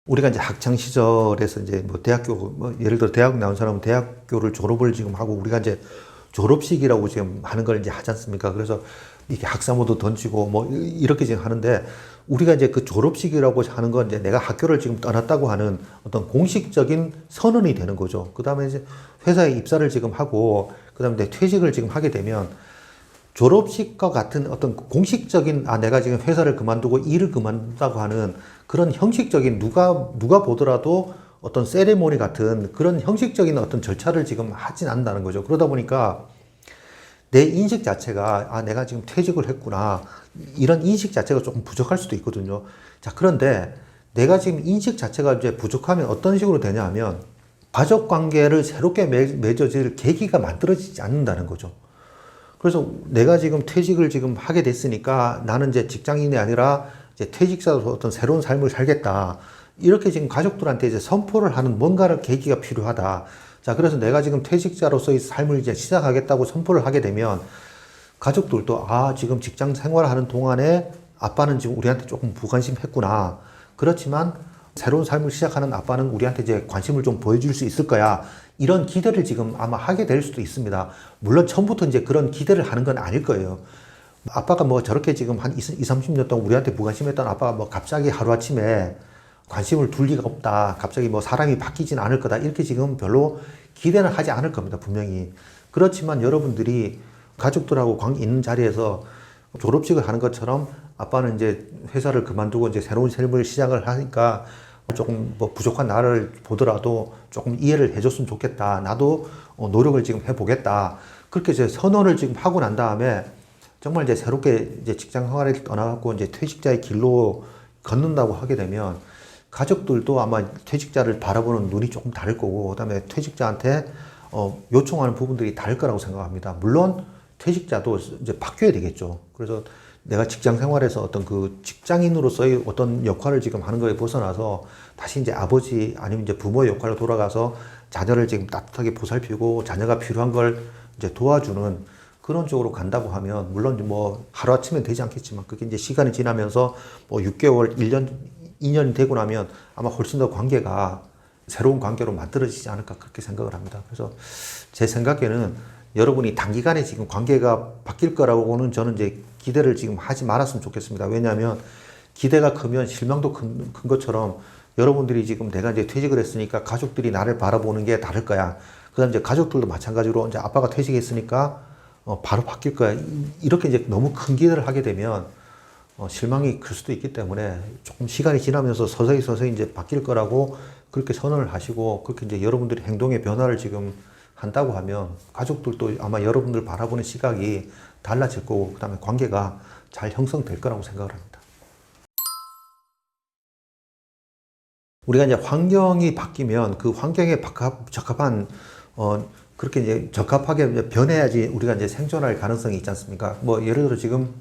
우리가 이제 학창 시절에서 이제 뭐 대학교, 뭐 예를 들어 대학 나온 사람은 대학교를 졸업을 지금 하고 우리가 이제 졸업식이라고 지금 하는 걸 이제 하지 않습니까? 그래서 이게 학사모도 던지고 뭐 이렇게 지금 하는데 우리가 이제 그 졸업식이라고 하는 건 이제 내가 학교를 지금 떠났다고 하는 어떤 공식적인 선언이 되는 거죠. 그 다음에 이제 회사에 입사를 지금 하고 그 다음에 퇴직을 지금 하게 되면 졸업식과 같은 어떤 공식적인 내가 지금 회사를 그만두고 일을 그만둔다고 하는 그런 형식적인 누가 보더라도 어떤 세레모니 같은 그런 형식적인 어떤 절차를 지금 하진 않는다는 거죠. 그러다 보니까 내 인식 자체가 내가 지금 퇴직을 했구나 이런 인식 자체가 조금 부족할 수도 있거든요. 자, 그런데 내가 지금 인식 자체가 이제 부족하면 어떤 식으로 되냐 하면 가족 관계를 새롭게 맺어질 계기가 만들어지지 않는다는 거죠. 그래서 내가 지금 퇴직을 지금 하게 됐으니까 나는 이제 직장인이 아니라 이제 퇴직자로서 어떤 새로운 삶을 살겠다. 이렇게 지금 가족들한테 이제 선포를 하는 뭔가를 계기가 필요하다. 자, 그래서 내가 지금 퇴직자로서의 삶을 이제 시작하겠다고 선포를 하게 되면 가족들도 지금 직장 생활하는 동안에 아빠는 지금 우리한테 조금 무관심했구나. 그렇지만 새로운 삶을 시작하는 아빠는 우리한테 이제 관심을 좀 보여줄 수 있을 거야. 이런 기대를 지금 아마 하게 될 수도 있습니다. 물론 처음부터 이제 그런 기대를 하는 건 아닐 거예요. 아빠가 뭐 저렇게 지금 한 20, 30년 동안 우리한테 무관심했던 아빠가 뭐 갑자기 하루아침에 관심을 둘 리가 없다. 갑자기 뭐 사람이 바뀌진 않을 거다. 이렇게 지금 별로 기대는 하지 않을 겁니다. 분명히. 그렇지만 여러분들이 가족들하고 관계 있는 자리에서 졸업식을 하는 것처럼 아빠는 이제 회사를 그만두고 이제 새로운 삶을 시작을 하니까 조금 뭐 부족한 나를 보더라도 조금 이해를 해줬으면 좋겠다. 나도 노력을 지금 해보겠다. 그렇게 이제 선언을 지금 하고 난 다음에 정말 이제 새롭게 이제 직장 생활을 떠나갖고 이제 퇴직자의 길로 걷는다고 하게 되면 가족들도 아마 퇴직자를 바라보는 눈이 조금 다를 거고, 그다음에 퇴직자한테 요청하는 부분들이 다를 거라고 생각합니다. 물론 퇴직자도 이제 바뀌어야 되겠죠. 그래서 내가 직장 생활에서 어떤 그 직장인으로서의 어떤 역할을 지금 하는 거에 벗어나서 다시 이제 아버지 아니면 이제 부모의 역할로 돌아가서 자녀를 지금 따뜻하게 보살피고 자녀가 필요한 걸 이제 도와주는 그런 쪽으로 간다고 하면 물론 뭐 하루아침엔 되지 않겠지만 그게 이제 시간이 지나면서 뭐 6개월, 1년, 2년이 되고 나면 아마 훨씬 더 관계가 새로운 관계로 만들어지지 않을까 그렇게 생각을 합니다. 그래서 제 생각에는 여러분이 단기간에 지금 관계가 바뀔 거라고는 저는 이제 기대를 지금 하지 말았으면 좋겠습니다. 왜냐하면 기대가 크면 실망도 큰 것처럼 여러분들이 지금 내가 이제 퇴직을 했으니까 가족들이 나를 바라보는 게 다를 거야. 그 다음 이제 가족들도 마찬가지로 이제 아빠가 퇴직했으니까 바로 바뀔 거야. 이렇게 이제 너무 큰 기대를 하게 되면 실망이 클 수도 있기 때문에 조금 시간이 지나면서 서서히 이제 바뀔 거라고 그렇게 선언을 하시고 그렇게 이제 여러분들이 행동의 변화를 지금 한다고 하면 가족들도 아마 여러분들 바라보는 시각이 달라질 거고 그 다음에 관계가 잘 형성될 거라고 생각을 합니다. 우리가 이제 환경이 바뀌면 그 환경에 적합한 그렇게 이제 적합하게 변해야지 우리가 이제 생존할 가능성이 있지 않습니까? 뭐 예를 들어 지금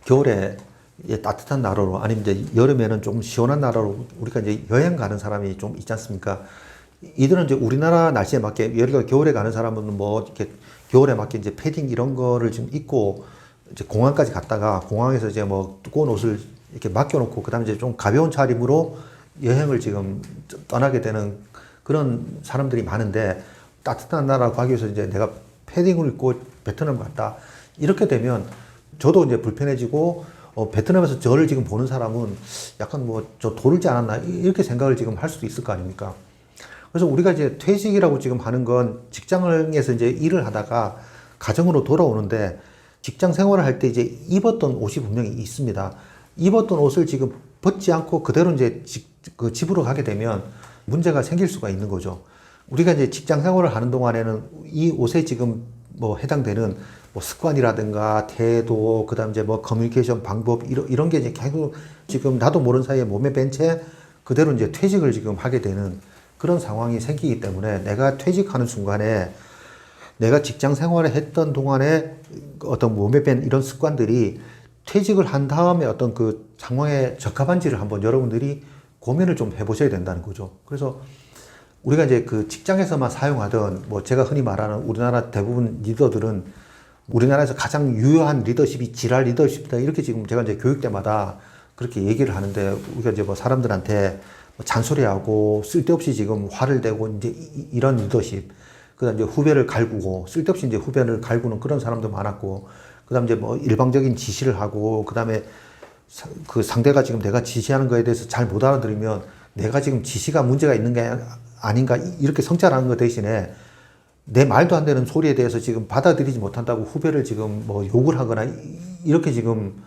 겨울에 따뜻한 나라로 아니면 이제 여름에는 좀 시원한 나라로 우리가 이제 여행 가는 사람이 좀 있지 않습니까? 이들은 이제 우리나라 날씨에 맞게 예를 들어 겨울에 가는 사람은 뭐 이렇게 겨울에 맞게 이제 패딩 이런 거를 지금 입고 이제 공항까지 갔다가 공항에서 이제 뭐 두꺼운 옷을 이렇게 맡겨놓고 그다음에 이제 좀 가벼운 차림으로 여행을 지금 떠나게 되는 그런 사람들이 많은데 따뜻한 나라 가기 위해서 이제 내가 패딩을 입고 베트남 갔다 이렇게 되면 저도 이제 불편해지고 베트남에서 저를 지금 보는 사람은 약간 뭐 저 도르지 않았나 이렇게 생각을 지금 할 수도 있을 거 아닙니까? 그래서 우리가 이제 퇴직이라고 지금 하는 건 직장에서 이제 일을 하다가 가정으로 돌아오는데 직장 생활을 할 때 이제 입었던 옷이 분명히 있습니다. 입었던 옷을 지금 벗지 않고 그대로 이제 집으로 가게 되면 문제가 생길 수가 있는 거죠. 우리가 이제 직장 생활을 하는 동안에는 이 옷에 지금 뭐 해당되는 뭐 습관이라든가 태도, 그 다음 이제 뭐 커뮤니케이션 방법, 이런 게 이제 계속 지금 나도 모르는 사이에 몸에 밴 채 그대로 이제 퇴직을 지금 하게 되는 그런 상황이 생기기 때문에 내가 퇴직하는 순간에 내가 직장 생활을 했던 동안에 어떤 몸에 밴 이런 습관들이 퇴직을 한 다음에 어떤 그 상황에 적합한지를 한번 여러분들이 고민을 좀 해보셔야 된다는 거죠. 그래서 우리가 이제 그 직장에서만 사용하던 뭐 제가 흔히 말하는 우리나라 대부분 리더들은 우리나라에서 가장 유효한 리더십이 지랄 리더십이다. 이렇게 지금 제가 이제 교육 때마다 그렇게 얘기를 하는데 우리가 이제 뭐 사람들한테 뭐 잔소리하고 쓸데없이 지금 화를 내고 이제 이런 리더십, 그다음 이제 후배를 갈구고 쓸데없이 이제 후배를 갈구는 그런 사람도 많았고, 그다음 이제 뭐 일방적인 지시를 하고, 그다음에 그 상대가 지금 내가 지시하는 거에 대해서 잘 못 알아들으면 내가 지금 지시가 문제가 있는 게 아닌가 이렇게 성찰하는 것 대신에 내 말도 안 되는 소리에 대해서 지금 받아들이지 못한다고 후배를 지금 뭐 욕을 하거나 이렇게 지금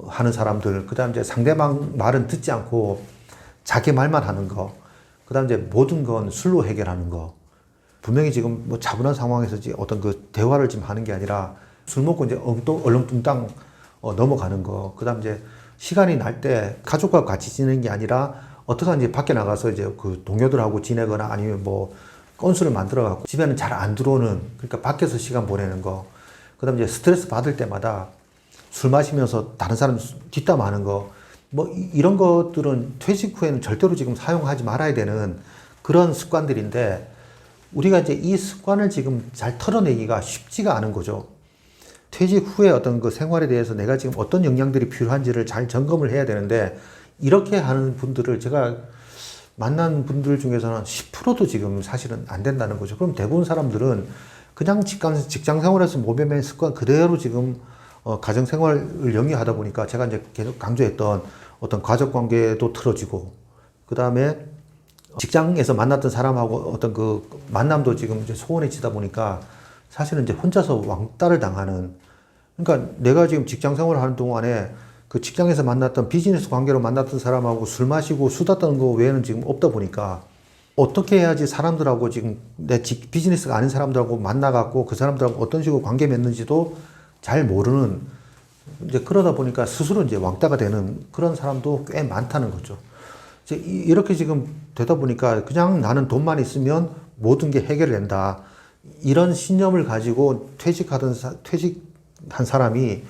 하는 사람들, 그 다음 이제 상대방 말은 듣지 않고 자기 말만 하는 거, 그 다음 이제 모든 건 술로 해결하는 거. 분명히 지금 뭐 차분한 상황에서 어떤 그 대화를 지금 하는 게 아니라 술 먹고 이제 얼렁뚱땅 넘어가는 거. 그 다음 이제 시간이 날 때 가족과 같이 지내는 게 아니라 어떻게 이제 밖에 나가서 이제 그 동료들하고 지내거나 아니면 뭐 건수를 만들어 갖고 집에는 잘 안 들어오는, 그러니까 밖에서 시간 보내는 거. 그 다음에 이제 스트레스 받을 때마다 술 마시면서 다른 사람 뒷담하는 거. 뭐 이런 것들은 퇴직 후에는 절대로 지금 사용하지 말아야 되는 그런 습관들인데, 우리가 이제 이 습관을 지금 잘 털어내기가 쉽지가 않은 거죠. 퇴직 후에 어떤 그 생활에 대해서 내가 지금 어떤 역량들이 필요한지를 잘 점검을 해야 되는데, 이렇게 하는 분들을 제가 만난 분들 중에서는 10%도 지금 사실은 안 된다는 거죠. 그럼 대부분 사람들은 그냥 직장 생활에서 모범의 습관 그대로 지금 가정 생활을 영위하다 보니까 제가 이제 계속 강조했던 어떤 가족 관계도 틀어지고, 그 다음에 직장에서 만났던 사람하고 어떤 그 만남도 지금 이제 소원해지다 보니까 사실은 이제 혼자서 왕따를 당하는, 그러니까 내가 지금 직장 생활을 하는 동안에 그 직장에서 만났던 비즈니스 관계로 만났던 사람하고 술 마시고 수다 떠는 거 외에는 지금 없다 보니까 어떻게 해야지 사람들하고 지금 내 비즈니스가 아닌 사람들하고 만나갖고 그 사람들하고 어떤 식으로 관계 맺는지도 잘 모르는, 이제 그러다 보니까 스스로 이제 왕따가 되는 그런 사람도 꽤 많다는 거죠. 이제 이렇게 지금 되다 보니까 그냥 나는 돈만 있으면 모든 게 해결된다, 이런 신념을 가지고 퇴직한 사람이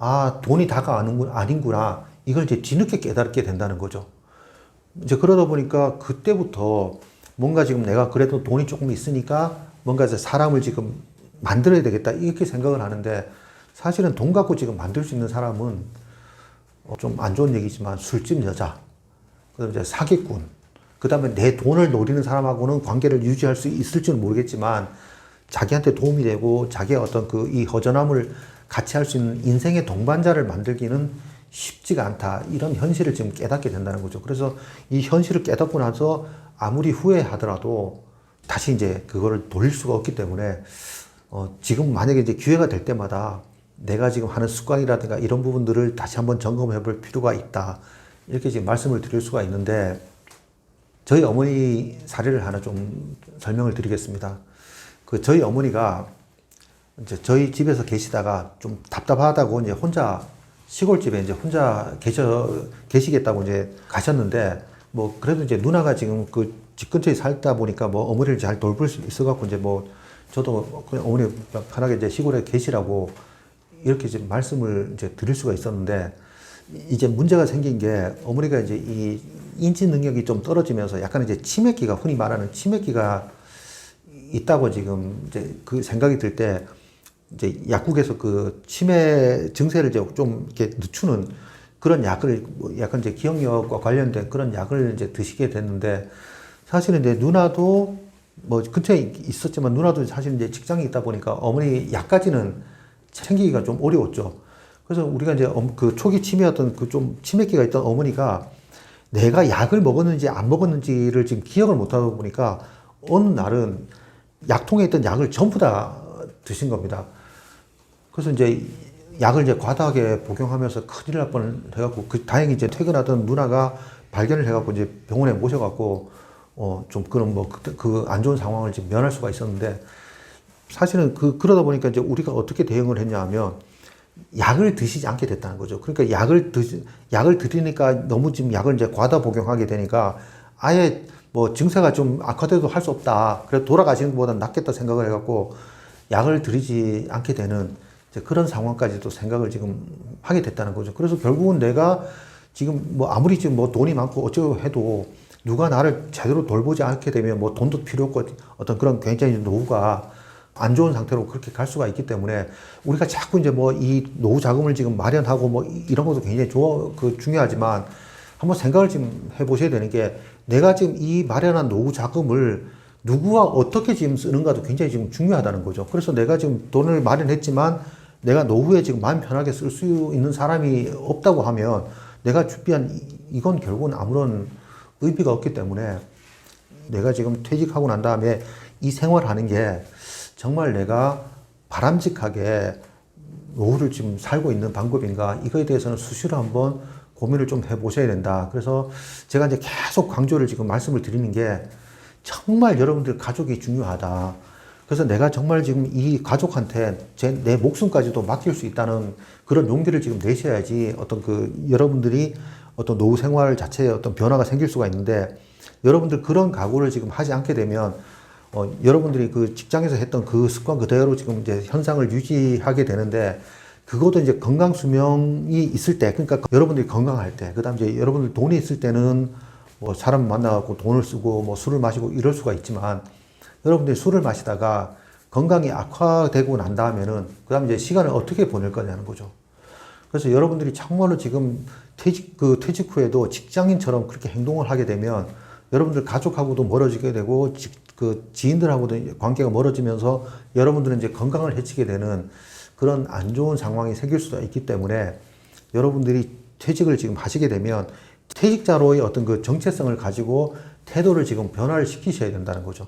아, 돈이 다가 아닌구나, 이걸 이제 뒤늦게 깨닫게 된다는 거죠. 이제 그러다 보니까 그때부터 뭔가 지금 내가 그래도 돈이 조금 있으니까 뭔가 이제 사람을 지금 만들어야 되겠다, 이렇게 생각을 하는데, 사실은 돈 갖고 지금 만들 수 있는 사람은 좀 안 좋은 얘기지만 술집 여자, 그다음에 이제 사기꾼, 그다음에 내 돈을 노리는 사람하고는 관계를 유지할 수 있을지는 모르겠지만 자기한테 도움이 되고 자기의 어떤 그 이 허전함을 같이 할 수 있는 인생의 동반자를 만들기는 쉽지가 않다, 이런 현실을 지금 깨닫게 된다는 거죠. 그래서 이 현실을 깨닫고 나서 아무리 후회하더라도 다시 이제 그거를 돌릴 수가 없기 때문에 지금 만약에 이제 기회가 될 때마다 내가 지금 하는 습관이라든가 이런 부분들을 다시 한번 점검해 볼 필요가 있다, 이렇게 지금 말씀을 드릴 수가 있는데, 저희 어머니 사례를 하나 좀 설명을 드리겠습니다. 그 저희 어머니가 이제 저희 집에서 계시다가 좀 답답하다고 이제 혼자 시골집에 이제 혼자 계시겠다고 이제 가셨는데, 뭐 그래도 이제 누나가 지금 그 집 근처에 살다 보니까 뭐 어머니를 잘 돌볼 수 있어갖고 이제 뭐 저도 그냥 어머니 편하게 이제 시골에 계시라고 이렇게 이제 말씀을 이제 드릴 수가 있었는데, 이제 문제가 생긴 게 어머니가 이제 이 인지 능력이 좀 떨어지면서 약간 이제 치매기가, 흔히 말하는 치매기가 있다고 지금 이제 그 생각이 들 때 이제 약국에서 그 치매 증세를 이제 좀 이렇게 늦추는 그런 약을 약간 이제 기억력과 관련된 그런 약을 이제 드시게 됐는데, 사실은 이제 누나도 뭐 근처에 있었지만 누나도 사실 이제 직장이 있다 보니까 어머니 약까지는 챙기기가 좀 어려웠죠. 그래서 우리가 이제 그 초기 치매였던 그 좀 치매기가 있던 어머니가 내가 약을 먹었는지 안 먹었는지를 지금 기억을 못 하다 보니까 어느 날은 약통에 있던 약을 전부 다 드신 겁니다. 그래서 이제 약을 이제 과다하게 복용하면서 큰일 날 뻔 해갖고, 다행히 이제 퇴근하던 누나가 발견을 해갖고 이제 병원에 모셔갖고 좀 그런 뭐 그 안 좋은 상황을 지금 면할 수가 있었는데, 사실은 그러다 보니까 이제 우리가 어떻게 대응을 했냐 하면 약을 드시지 않게 됐다는 거죠. 그러니까 약을 드리니까 너무 지금 약을 이제 과다 복용하게 되니까 아예 뭐 증세가 좀 악화돼도 할 수 없다, 그래도 돌아가시는 것보다 낫겠다 생각을 해갖고 약을 드리지 않게 되는 이제 그런 상황까지도 생각을 지금 하게 됐다는 거죠. 그래서 결국은 내가 지금 뭐 아무리 지금 뭐 돈이 많고 어쩌고 해도 누가 나를 제대로 돌보지 않게 되면 뭐 돈도 필요 없고 어떤 그런 굉장히 노후가 안 좋은 상태로 그렇게 갈 수가 있기 때문에 우리가 자꾸 이제 뭐 이 노후 자금을 지금 마련하고 뭐 이런 것도 굉장히 중요하지만 한번 생각을 지금 해보셔야 되는 게 내가 지금 이 마련한 노후 자금을 누구와 어떻게 지금 쓰는가도 굉장히 지금 중요하다는 거죠. 그래서 내가 지금 돈을 마련했지만 내가 노후에 지금 마음 편하게 쓸 수 있는 사람이 없다고 하면 내가 준비한 이건 결국은 아무런 의미가 없기 때문에 내가 지금 퇴직하고 난 다음에 이 생활하는 게 정말 내가 바람직하게 노후를 지금 살고 있는 방법인가 이거에 대해서는 수시로 한번 고민을 좀 해보셔야 된다. 그래서 제가 이제 계속 강조를 지금 말씀을 드리는 게 정말 여러분들 가족이 중요하다. 그래서 내가 정말 지금 이 가족한테 내 목숨까지도 맡길 수 있다는 그런 용기를 지금 내셔야지 어떤 여러분들이 어떤 노후 생활 자체에 어떤 변화가 생길 수가 있는데 여러분들 그런 각오를 지금 하지 않게 되면 여러분들이 그 직장에서 했던 그 습관 그대로 지금 이제 현상을 유지하게 되는데 그것도 이제 건강 수명이 있을 때 그러니까 여러분들이 건강할 때 그다음 이제 여러분들 돈이 있을 때는 뭐 사람 만나갖고 돈을 쓰고 뭐 술을 마시고 이럴 수가 있지만 여러분들이 술을 마시다가 건강이 악화되고 난 다음에는 그 다음에 이제 시간을 어떻게 보낼 거냐는 거죠. 그래서 여러분들이 정말로 지금 퇴직 후에도 직장인처럼 그렇게 행동을 하게 되면 여러분들 가족하고도 멀어지게 되고 지인들하고도 관계가 멀어지면서 여러분들은 이제 건강을 해치게 되는 그런 안 좋은 상황이 생길 수도 있기 때문에 여러분들이 퇴직을 지금 하시게 되면 퇴직자로의 어떤 그 정체성을 가지고 태도를 지금 변화를 시키셔야 된다는 거죠.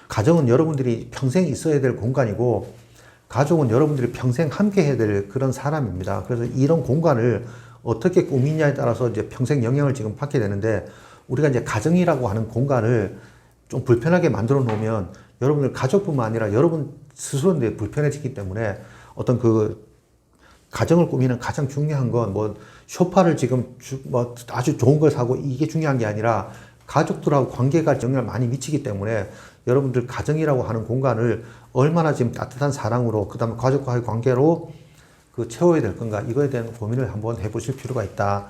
가정은 여러분들이 평생 있어야 될 공간이고 가족은 여러분들이 평생 함께 해야 될 그런 사람입니다. 그래서 이런 공간을 어떻게 꾸미냐에 따라서 이제 평생 영향을 지금 받게 되는데 우리가 이제 가정이라고 하는 공간을 좀 불편하게 만들어 놓으면 여러분들 가족뿐만 아니라 여러분 스스로인데 불편해지기 때문에 어떤 가정을 꾸미는 가장 중요한 건 뭐 소파를 지금 뭐 아주 좋은 걸 사고 이게 중요한 게 아니라 가족들하고 관계가 영향을 많이 미치기 때문에 여러분들 가정이라고 하는 공간을 얼마나 지금 따뜻한 사랑으로 그다음에 가족과의 관계로 채워야 될 건가 이거에 대한 고민을 한번 해보실 필요가 있다.